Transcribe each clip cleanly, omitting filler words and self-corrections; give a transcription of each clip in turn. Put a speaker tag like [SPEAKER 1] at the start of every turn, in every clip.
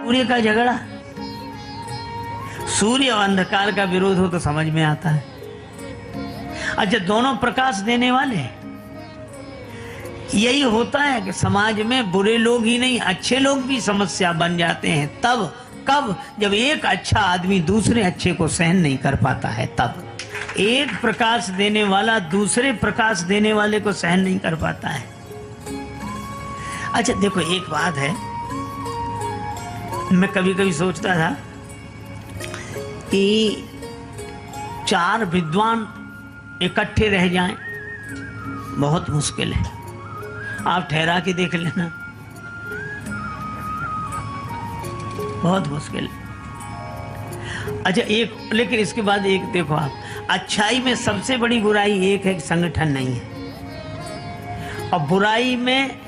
[SPEAKER 1] सूर्य का झगड़ा, सूर्य और अंधकार का विरोध हो तो समझ में आता है। अच्छा, दोनों प्रकाश देने वाले, यही होता है कि समाज में बुरे लोग ही नहीं अच्छे लोग भी समस्या बन जाते हैं। तब कब? जब एक अच्छा आदमी दूसरे अच्छे को सहन नहीं कर पाता है, तब एक प्रकाश देने वाला दूसरे प्रकाश देने वाले को सहन नहीं कर पाता है। अच्छा देखो, एक बात है, मैं कभी कभी सोचता था कि 4 विद्वान इकट्ठे रह जाएं, बहुत मुश्किल है। आप ठहरा के देख लेना, बहुत मुश्किल है। अच्छा एक, लेकिन इसके बाद एक देखो आप, अच्छाई में सबसे बड़ी बुराई एक है कि संगठन नहीं है, और बुराई में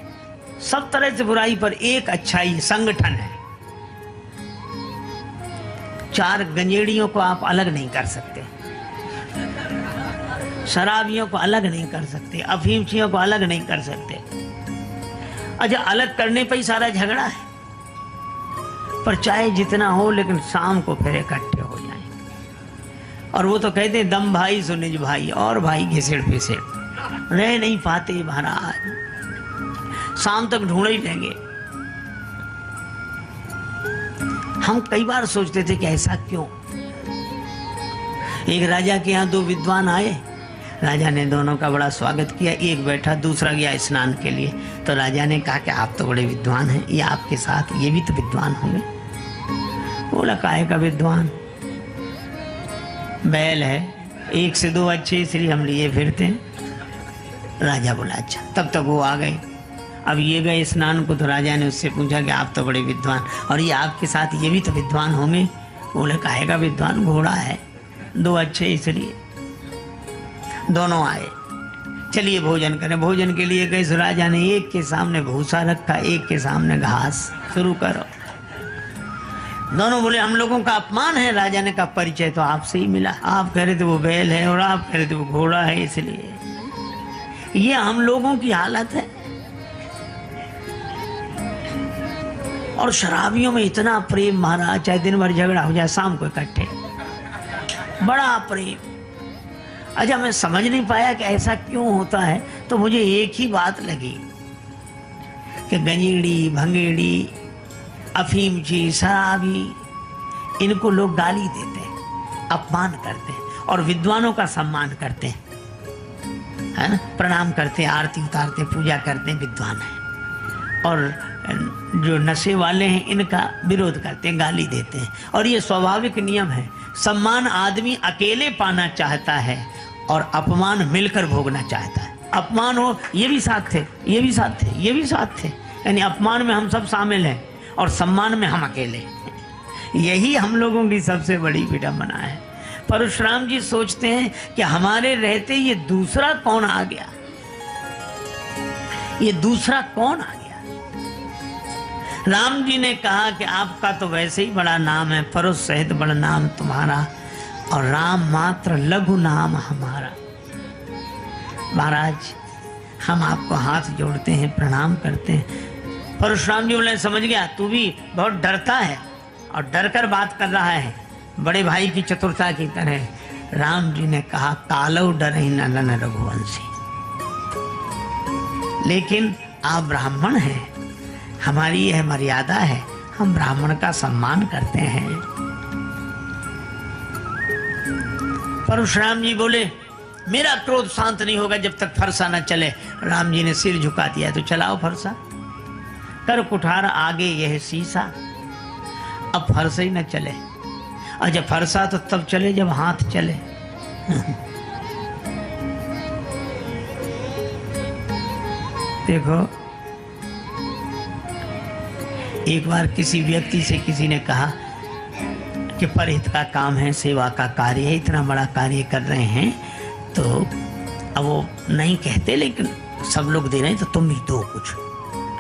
[SPEAKER 1] सब तरह से बुराई पर एक अच्छाई संगठन है। 4 गंजेड़ियों को आप अलग नहीं कर सकते, शराबियों को अलग नहीं कर सकते, अफीमचियों को अलग नहीं कर सकते। अच्छा, अलग करने पर ही सारा झगड़ा है, पर चाहे जितना हो लेकिन शाम को फिर इकट्ठे हो जाएं। और वो तो कहते हैं दम भाई सो निज भाई, और भाई घिसेड़ पिसेड़ रह नहीं पाते महाराज, शाम तक ढूंढ ही लेंगे। हम कई बार सोचते थे कि ऐसा क्यों। एक राजा के यहाँ 2 विद्वान आए, राजा ने दोनों का बड़ा स्वागत किया। एक बैठा, दूसरा गया स्नान के लिए। तो राजा ने कहा कि आप तो बड़े विद्वान हैं, ये आपके साथ ये भी तो विद्वान होंगे। बोला काहे का विद्वान, बैल है, 1 से 2 अच्छे इसलिए हम लिए फिरते हैं। राजा बोला अच्छा। तब तक वो आ गए। अब ये गए स्नान को, तो राजा ने उससे पूछा कि आप तो बड़े विद्वान, और ये आपके साथ ये भी तो विद्वान होंगे। बोले काहे का विद्वान, घोड़ा है, 2 अच्छे इसलिए। दोनों आए, चलिए भोजन करें। भोजन के लिए गए, राजा ने एक के सामने भूसा रखा, एक के सामने घास, शुरू करो। दोनों बोले हम लोगों का अपमान है। राजा ने कहा परिचय तो आपसे ही मिला, आप कह रहे थे वो बैल है और आप कह रहे थे वो घोड़ा है, इसलिए ये हम लोगों की हालत है। और शराबियों में इतना प्रेम महाराज, चाहे दिन भर झगड़ा हो जाए शाम को इकट्ठे, बड़ा प्रेम। अच्छा, मैं समझ नहीं पाया कि ऐसा क्यों होता है। तो मुझे एक ही बात लगी कि गंजेड़ी, भंगेड़ी, अफीमची, शराबी, इनको लोग गाली देते हैं, अपमान करते हैं, और विद्वानों का सम्मान करते हैं, है ना, प्रणाम करते हैं, आरती उतारते, पूजा करते हैं, विद्वान है। और जो नशे वाले हैं इनका विरोध करते हैं, गाली देते हैं। और ये स्वाभाविक नियम है। सम्मान आदमी अकेले पाना चाहता है और अपमान मिलकर भोगना चाहता है। अपमान हो ये भी साथ थे, ये भी साथ थे, ये भी साथ थे, यानी अपमान में हम सब शामिल हैं और सम्मान में हम अकेले। यही हम लोगों की सबसे बड़ी विडंबना है। परशुराम जी सोचते हैं कि हमारे रहते ये दूसरा कौन आ गया, ये दूसरा कौन आ गया। राम जी ने कहा कि आपका तो वैसे ही बड़ा नाम है, परुष सहित बड़ा नाम तुम्हारा, और राम मात्र लघु नाम हमारा। महाराज हम आपको हाथ जोड़ते हैं, प्रणाम करते हैं। परशुराम जी बोले समझ गया, तू भी बहुत डरता है और डर कर बात कर रहा है, बड़े भाई की चतुरता की तरह। राम जी ने कहा कालव डरहि नंदन रघुवंशी, लेकिन आप ब्राह्मण हैं, हमारी यह मर्यादा है, हम ब्राह्मण का सम्मान करते हैं। परशुराम जी बोले मेरा क्रोध शांत नहीं होगा जब तक फरसा न चले। राम जी ने सिर झुका दिया, तो चलाओ फरसा, कर कुठार आगे यह शीशा। अब फरसा ही न चले। अच्छा, फरसा तो तब चले जब हाथ चले। देखो, एक बार किसी व्यक्ति से किसी ने कहा कि परहित का काम है, सेवा का कार्य है, इतना बड़ा कार्य कर रहे हैं, तो अब वो नहीं कहते लेकिन सब लोग दे रहे हैं, तो तुम भी दो कुछ,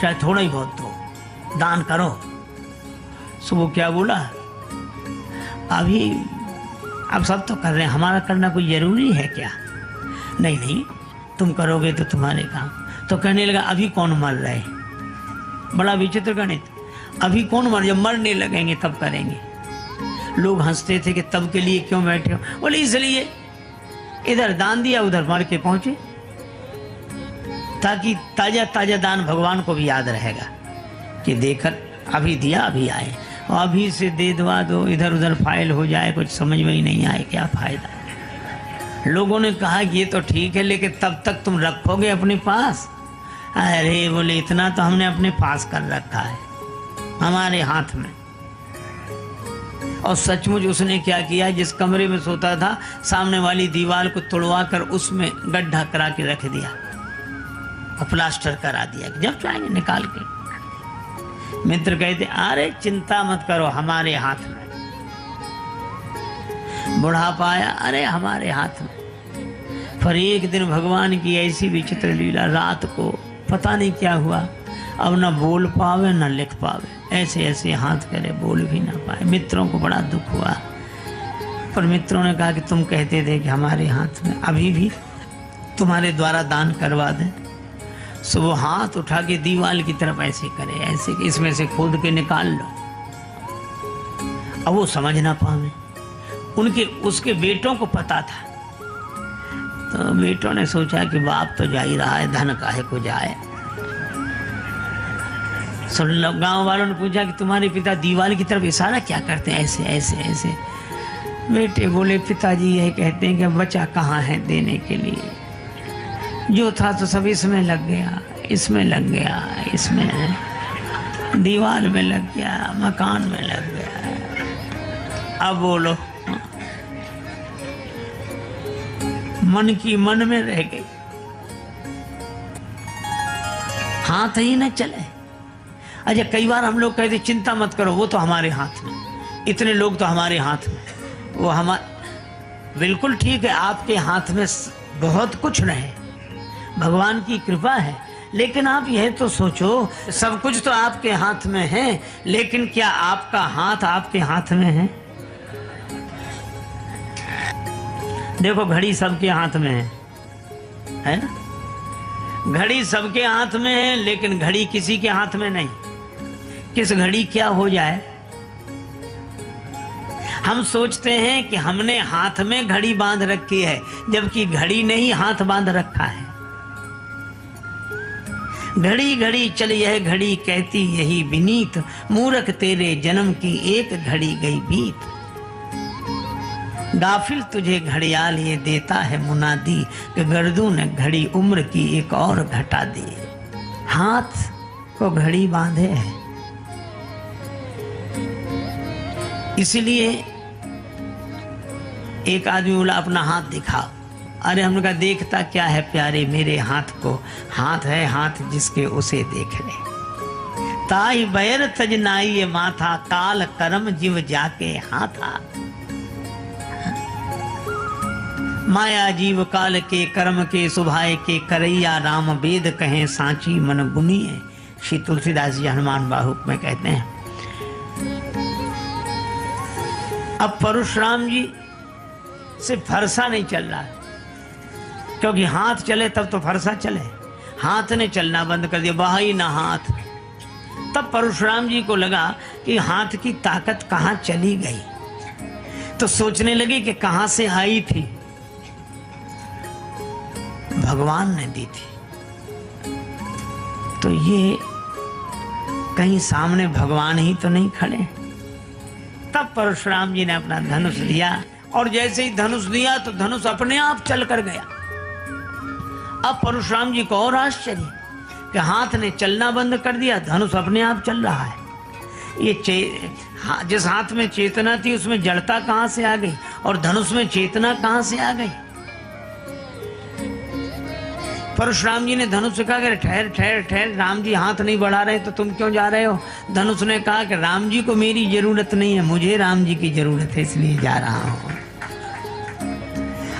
[SPEAKER 1] चाहे थोड़ा ही बहुत दो, दान करो। सो वो क्या बोला, अभी अब सब तो कर रहे हैं, हमारा करना कोई जरूरी है क्या? नहीं नहीं, तुम करोगे तो तुम्हारे काम। तो कहने लगा अभी कौन मर रहे? बड़ा विचित्र गणित। अभी कौन मर, जब मरने लगेंगे तब करेंगे। लोग हंसते थे कि तब के लिए क्यों बैठे हो, बोले इसलिए इधर दान दिया उधर मर के पहुंचे, ताकि ताजा ताजा दान भगवान को भी याद रहेगा कि देखकर अभी दिया अभी आए, और अभी से दे दवा दो इधर उधर फाइल हो जाए, कुछ समझ में ही नहीं आए क्या फायदा। लोगों ने कहा कि ये तो ठीक है लेकिन तब तक तुम रखोगे अपने पास। अरे बोले इतना तो हमने अपने पास कर रखा है हमारे हाथ में। और सचमुच उसने क्या किया, जिस कमरे में सोता था सामने वाली दीवार को तोड़वा कर उसमें गड्ढा करा के रख दिया और प्लास्टर करा दिया, जब चाहेंगे निकाल के। मित्र कहते अरे चिंता मत करो हमारे हाथ में। बुढ़ापा आया, अरे हमारे हाथ में। पर एक दिन भगवान की ऐसी विचित्र लीला, रात को पता नहीं क्या हुआ, अब ना बोल पावे ना लिख पावे, ऐसे ऐसे हाथ करे बोल भी ना पाए। मित्रों को बड़ा दुख हुआ, पर मित्रों ने कहा कि तुम कहते थे कि हमारे हाथ में, अभी भी तुम्हारे द्वारा दान करवा दें। सो वो हाथ उठा के दीवार की तरफ ऐसे करे, ऐसे कि इसमें से खोद के निकाल लो। अब वो समझ ना पावे, उनके उसके बेटों को पता था, तो बेटों ने सोचा कि बाप तो जा ही रहा है, धन काहे को जाए। सब लोग गांव वालों ने पूछा कि तुम्हारे पिता दीवार की तरफ इशारा क्या करते हैं, ऐसे ऐसे ऐसे। बेटे बोले पिताजी यह कहते हैं कि बचा कहाँ है देने के लिए, जो था तो सब इसमें लग गया, इसमें लग गया, इसमें दीवार में लग गया, मकान में लग गया। अब बोलो, मन की मन में रह गई, हाथ ही न चले। अच्छा कई बार हम लोग कहते चिंता मत करो, वो तो हमारे हाथ में, इतने लोग तो हमारे हाथ में, वो हमारे, बिल्कुल ठीक है आपके हाथ में बहुत कुछ रहे, भगवान की कृपा है, लेकिन आप यह तो सोचो सब कुछ तो आपके हाथ में है, लेकिन क्या आपका हाथ आपके हाथ में है? देखो घड़ी सबके हाथ में है ना? घड़ी सबके हाथ में है, लेकिन घड़ी किसी के हाथ में नहीं। किस घड़ी क्या हो जाए, हम सोचते हैं कि हमने हाथ में घड़ी बांध रखी है, जबकि घड़ी ने ही हाथ बांध रखा है। घड़ी घड़ी चली यह घड़ी कहती यही विनीत, मूर्ख तेरे जन्म की एक घड़ी गई बीत। गाफिल तुझे घड़ियाल ये देता है मुनादी, कि गर्दू ने घड़ी उम्र की एक और घटा दी। हाथ को घड़ी बांधे है, इसलिए एक आदमी बोला अपना हाथ दिखाओ। अरे हमने कहा देखता क्या है प्यारे मेरे हाथ को, हाथ है हाथ जिसके उसे देख ले। ताई बैर तजनाई ये माथा, काल करम जीव जाके हाथा। माया जीव काल के कर्म के सुभाए के, करैया राम वेद कहें सांची मन गुनिए। श्री तुलसीदास जी हनुमान बाहुक में कहते हैं। अब परशुराम जी से फरसा नहीं चल रहा, क्योंकि हाथ चले तब तो फरसा चले, हाथ ने चलना बंद कर दिया, बहाई ना हाथ। तब परशुराम जी को लगा कि हाथ की ताकत कहाँ चली गई, तो सोचने लगे कि कहाँ से आई थी, भगवान ने दी थी। तो ये कहीं सामने भगवान ही तो नहीं खड़े। तब परशुराम जी ने अपना धनुष लिया, और जैसे ही धनुष दिया तो धनुष अपने आप चल कर गया। अब परशुराम जी को और आश्चर्य कि हाथ ने चलना बंद कर दिया, धनुष अपने आप चल रहा है। ये जिस हाथ में चेतना थी उसमें जड़ता कहां से आ गई, और धनुष में चेतना कहां से आ गई। परशुराम जी ने धनुष से कहा कि ठहर ठहर ठहर, राम जी हाथ नहीं बढ़ा रहे तो तुम क्यों जा रहे हो। धनुष ने कहा कि राम जी को मेरी जरूरत नहीं है, मुझे राम जी की जरूरत है, इसलिए जा रहा हूं।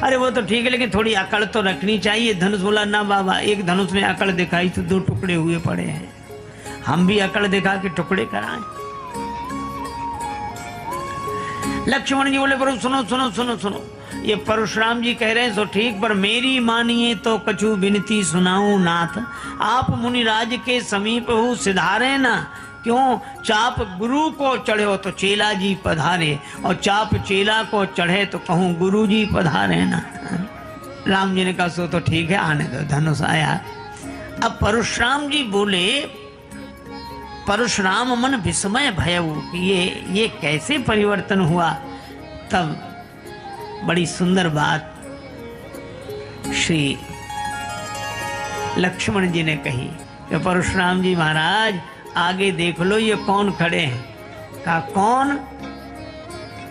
[SPEAKER 1] अरे वो तो ठीक है, लेकिन थोड़ी अकड़ तो रखनी चाहिए। धनुष बोला ना बाबा, एक धनुष ने अकड़ दिखाई तो दो टुकड़े हुए पड़े हैं, हम भी अकड़ दिखा के टुकड़े कराएं। लक्ष्मण जी बोले पर सुनो सुनो सुनो सुनो, ये परशुराम जी कह रहे हैं सो ठीक, पर मेरी मानिए तो कछु विनती सुनाऊं नाथ। आप मुनिराज के समीप हो, सिधारे ना क्यों? चाप गुरु को चढ़े हो तो चेला जी पधारे, और चाप चेला को चढ़े तो कहूँ गुरु जी पधारे ना। राम जी ने कहा सो तो ठीक है, आने दो, धनुष आया। अब परशुराम जी बोले, परशुराम मन विस्मय भयउ कि ये कैसे परिवर्तन हुआ। तब बड़ी सुंदर बात श्री लक्ष्मण जी ने कही कि परशुराम जी महाराज आगे देख लो ये कौन खड़े हैं। कहा कौन?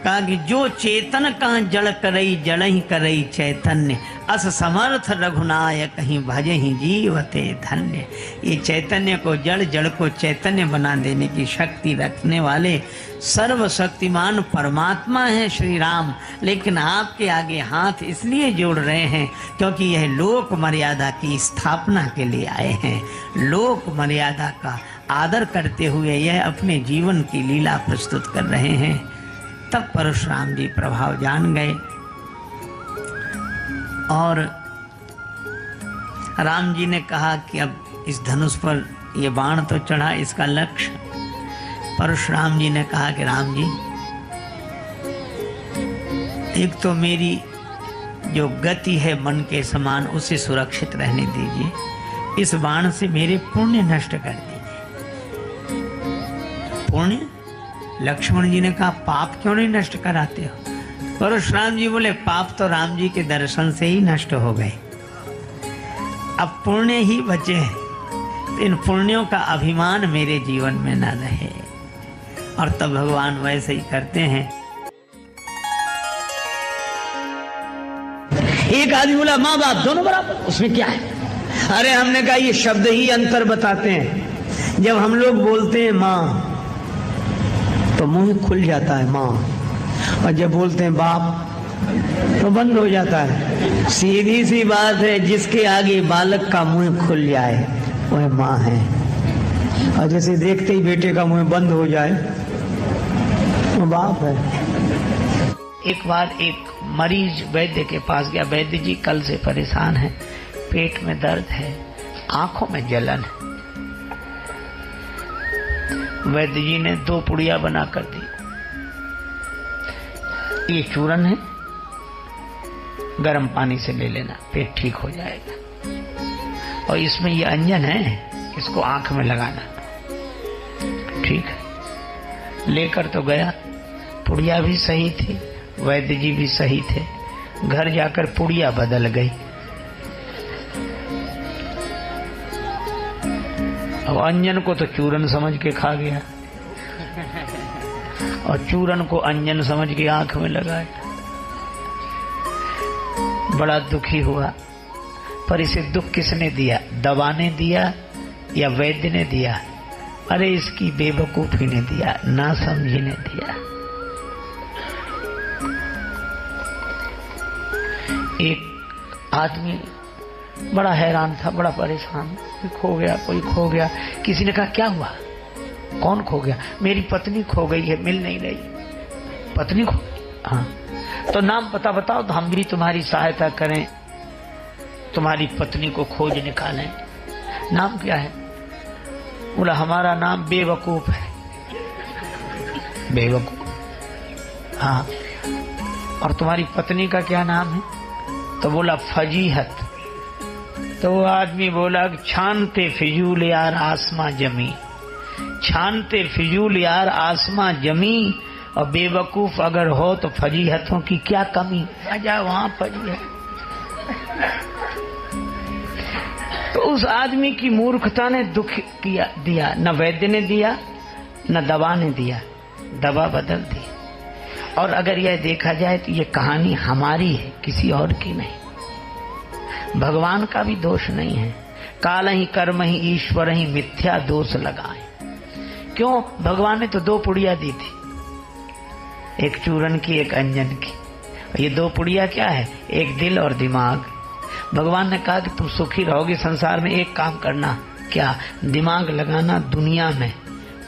[SPEAKER 1] कहा कि जो चेतन का जड़ करई जड़ ही करई चैतन्य, अस समर्थ रघुनायक कहीं भजे ही जीवते धन्य। ये चैतन्य को जड़, जड़ को चैतन्य बना देने की शक्ति रखने वाले सर्वशक्तिमान परमात्मा है श्री राम। लेकिन आपके आगे हाथ इसलिए जोड़ रहे हैं क्योंकि यह लोक मर्यादा की स्थापना के लिए आए हैं। लोक मर्यादा का आदर करते हुए यह अपने जीवन की लीला प्रस्तुत कर रहे हैं। तब परशुराम जी प्रभाव जान गए और राम जी ने कहा कि अब इस धनुष पर ये बाण तो चढ़ा, इसका लक्ष्य। परशुराम जी ने कहा कि राम जी, एक तो मेरी जो गति है मन के समान उसे सुरक्षित रहने दीजिए, इस बाण से मेरे पुण्य नष्ट कर दीजिए। पुण्य? लक्ष्मण जी ने कहा पाप क्यों नहीं नष्ट कराते हो? परशुराम जी बोले पाप तो राम जी के दर्शन से ही नष्ट हो गए, अब पुण्य ही बचे हैं। इन पुण्यों का अभिमान मेरे जीवन में न रहे। और तब भगवान वैसे ही करते हैं। एक आदमी बोला माँ बाप दोनों बराबर, उसमें क्या है? अरे हमने कहा ये शब्द ही अंतर बताते हैं। जब हम लोग बोलते हैं माँ तो मुंह खुल जाता है माँ, और जब बोलते हैं बाप तो बंद हो जाता है। सीधी सी बात है, जिसके आगे बालक का मुंह खुल जाए वह माँ है, और जैसे देखते ही बेटे का मुंह बंद हो जाए वो बाप है। एक बार एक मरीज वैद्य के पास गया। वैद्य जी कल से परेशान है, पेट में दर्द है, आंखों में जलन है। वैद्य जी ने 2 पुड़िया बना कर दी। ये चूरन है, गर्म पानी से ले लेना, पेट ठीक हो जाएगा। और इसमें ये अंजन है, इसको आंख में लगाना। ठीक है, लेकर तो गया। पुड़िया भी सही थी, वैद्य जी भी सही थे। घर जाकर पुड़िया बदल गई। अब अंजन को तो चूरन समझ के खा गया, और चूरन को अंजन समझ के आंख में लगाया। बड़ा दुखी हुआ। पर इसे दुख किसने दिया? दवा ने दिया या वैद्य ने दिया? अरे इसकी बेवकूफी ने दिया, ना समझी ने दिया। एक आदमी बड़ा हैरान था, बड़ा परेशान, कोई खो गया, कोई खो गया। किसी ने कहा क्या हुआ? कौन खो गया? मेरी पत्नी खो गई है, मिल नहीं रही। पत्नी खो गई? हाँ। तो नाम पता बताओ तो हम भी तुम्हारी सहायता करें, तुम्हारी पत्नी को खोज निकालें। नाम क्या है? बोला हमारा नाम बेवकूफ है। बेवकूफ? हाँ। और तुम्हारी पत्नी का क्या नाम है? तो बोला फजीहत। तो वो आदमी बोला छानते फिजूल यार आसमां जमी, छानते फिजूल यार आसमां जमी, और बेवकूफ अगर हो तो फजीहतों की क्या कमी? जा वहां फजीहत। तो उस आदमी की मूर्खता ने दुख किया दिया। न वैद्य ने दिया, न दवा ने दिया, दवा बदल दी। और अगर यह देखा जाए तो ये कहानी हमारी है, किसी और की नहीं। भगवान का भी दोष नहीं है। काल ही कर्म ही ईश्वर ही मिथ्या दोष लगाए। क्यों? भगवान ने तो 2 पुड़िया दी थी, एक चूरन की, एक अंजन की। ये 2 पुड़िया क्या है? एक दिल और दिमाग। भगवान ने कहा कि तुम सुखी रहोगे संसार में, एक काम करना। क्या? दिमाग लगाना दुनिया में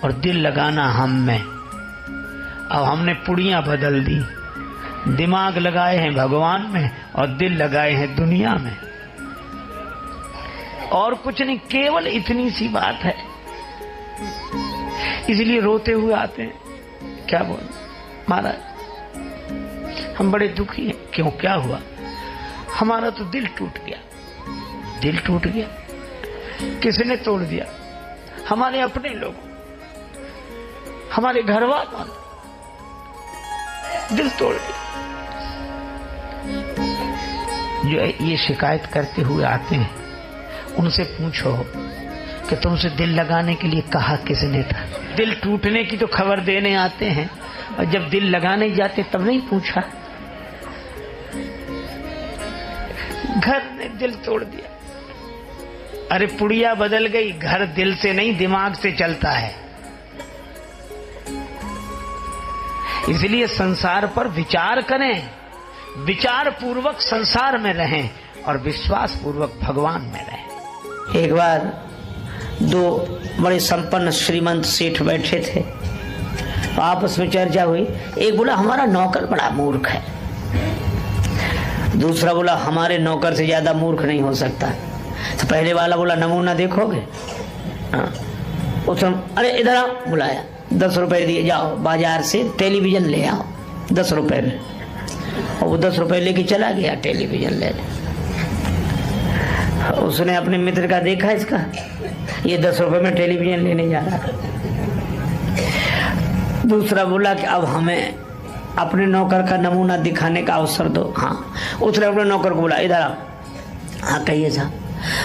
[SPEAKER 1] और दिल लगाना हम में। अब हमने पुड़िया बदल दी, दिमाग लगाए हैं भगवान में और दिल लगाए हैं दुनिया में। और कुछ नहीं, केवल इतनी सी बात है इसलिए रोते हुए आते हैं। क्या बोल महाराज, हम बड़े दुखी हैं। क्यों, क्या हुआ? हमारा तो दिल टूट गया। दिल टूट गया? किसने तोड़ दिया? हमारे अपने लोग, हमारे घर वालों दिल तोड़ दिया। जो ये शिकायत करते हुए आते हैं, उनसे पूछो कि तुमसे दिल लगाने के लिए कहा किसने था? दिल टूटने की तो खबर देने आते हैं, और जब दिल लगाने जाते तब नहीं पूछा। घर ने दिल तोड़ दिया। अरे पुड़िया बदल गई, घर दिल से नहीं दिमाग से चलता है। इसलिए संसार पर विचार करें, विचार पूर्वक संसार में रहें और विश्वास पूर्वक भगवान में रहें। एक बार दो बड़े संपन्न श्रीमंत सेठ बैठे थे, आपस में चर्चा हुई। एक बोला हमारा नौकर बड़ा मूर्ख है, दूसरा बोला हमारे नौकर से ज्यादा मूर्ख नहीं हो सकता। तो पहले वाला बोला नमूना देखोगे? हाँ। उसने अरे इधर आओ, बुलाया, 10 रुपए दिए, जाओ बाजार से टेलीविजन ले आओ 10 रुपए में। और वो 10 रुपए लेके चला गया टेलीविजन लेने। उसने अपने मित्र का देखा, इसका ये 10 रुपए में टेलीविजन लेने जा रहा। दूसरा बोला कि अब हमें अपने नौकर का नमूना दिखाने का अवसर दो। हाँ, उसने अपने नौकर को बोला इधर आओ। हाँ कहिए साहब।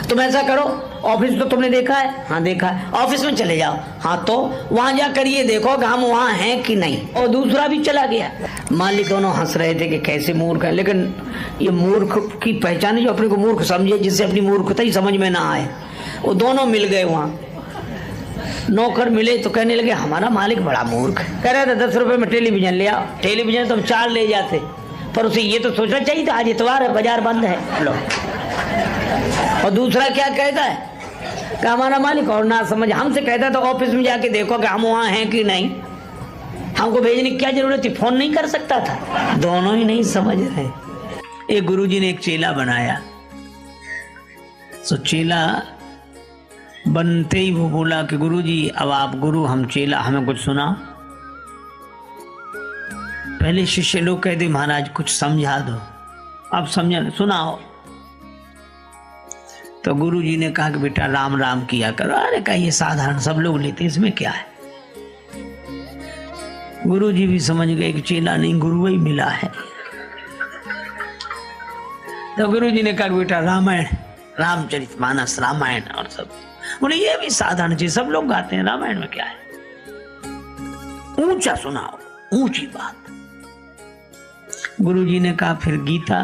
[SPEAKER 1] तुम ऐसा करो, ऑफिस तो तुमने देखा है? हाँ देखा है। ऑफिस में चले जाओ। हाँ तो वहां जाकर ये देखो कि हम वहां हैं कि नहीं। और दूसरा भी चला गया। मालिक दोनों हंस रहे थे कि कैसे मूर्ख है, लेकिन ये मूर्ख की पहचान जो अपने को मूर्ख समझे, जिससे अपनी मूर्खता ही समझ में ना आए, वो दोनों मिल गए वहां। नौकर मिले तो कहने लगे हमारा मालिक बड़ा मूर्ख है, कह रहा था 10 रुपए में टेलीविजन ले आओ। टेलीविजन तो हम 4 ले जाते, पर उसे ये तो सोचना चाहिए था आज इतवार है, बाजार बंद है। लो। और दूसरा क्या कहता है कि हमारा मालिक और ना समझ हमसे कहता तो ऑफिस में जाके देखो कि हम वहां हैं कि नहीं, हमको भेजने की क्या जरूरत थी, फोन नहीं कर सकता था। दोनों ही नहीं समझ रहे। एक गुरुजी ने एक चेला बनाया, तो चेला बनते ही वो बोला कि गुरुजी अब आप गुरु हम चेला, हमें कुछ सुनाओ। पहले शिष्य लोग कहते महाराज कुछ समझा दो, अब समझा सुनाओ। तो गुरुजी ने कहा कि बेटा राम राम किया करो। अरे कहा ये साधारण सब लोग लेते, इसमें क्या है। गुरुजी भी समझ गए कि चेला नहीं गुरु ही मिला है। तो गुरुजी ने कहा बेटा रामायण, रामचरितमानस रामायण और सब। बोले ये भी साधारण चीज, सब लोग गाते हैं, रामायण में क्या है। ऊंचा सुनाओ, ऊंची बात। गुरुजी ने कहा फिर गीता,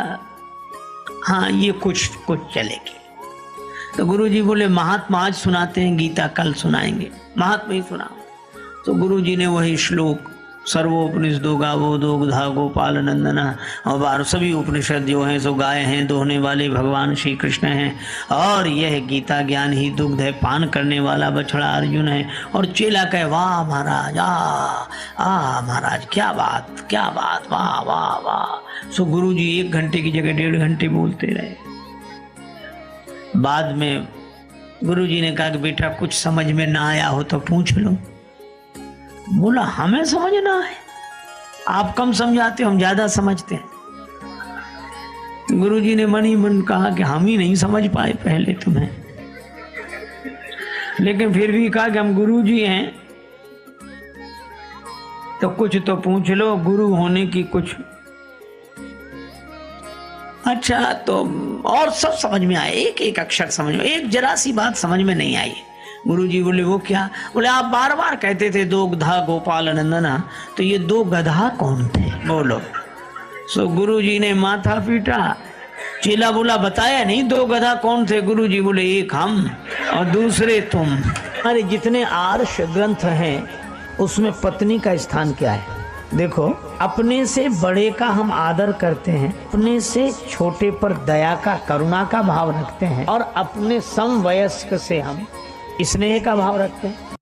[SPEAKER 1] हाँ ये कुछ चलेगी। तो गुरुजी बोले महात्मा आज सुनाते हैं, गीता कल सुनाएंगे, महात्मा ही सुनाओ। तो गुरुजी ने वही श्लोक सर्वोपनिषदो गावो दोग्धा गोपाल नंदना और 12 सभी उपनिषद जो हैं सो गाय हैं, दोहने वाले भगवान श्री कृष्ण हैं, और यह गीता ज्ञान ही दुग्ध है, पान करने वाला बछड़ा अर्जुन है। और चेला कहे वाह महाराज, आ महाराज क्या बात क्या बात, वाह वाह वाह। सो गुरुजी 1 घंटे की जगह 1.5 घंटे बोलते रहे। बाद में गुरुजी ने कहा कि बेटा कुछ समझ में ना आया हो तो पूछ लो। बोला हमें समझना है, आप कम समझाते हो, हम ज्यादा समझते हैं। गुरुजी ने मन ही मन कहा कि हम ही नहीं समझ पाए पहले तुम्हें, लेकिन फिर भी कहा कि हम गुरुजी हैं तो कुछ तो पूछ लो, गुरु होने की कुछ। अच्छा तो और सब समझ में आए, एक एक अक्षर समझ में, एक जरा सी बात समझ में नहीं आई। गुरुजी बोले वो क्या? बोले आप बार बार कहते थे दोग्धा गोपाल नंदना, तो ये 2 गधा कौन थे बोलो। सो गुरुजी ने माथा पीटा। चेला बोला बताया नहीं 2 गधा कौन थे? गुरुजी बोले एक हम और दूसरे तुम। अरे जितने आर्ष ग्रंथ हैं उसमें पत्नी का स्थान क्या है? देखो अपने से बड़े का हम आदर करते हैं, अपने से छोटे पर दया का करुणा का भाव रखते हैं, और अपने समवयस्क से हम स्नेह का भाव रखते हैं।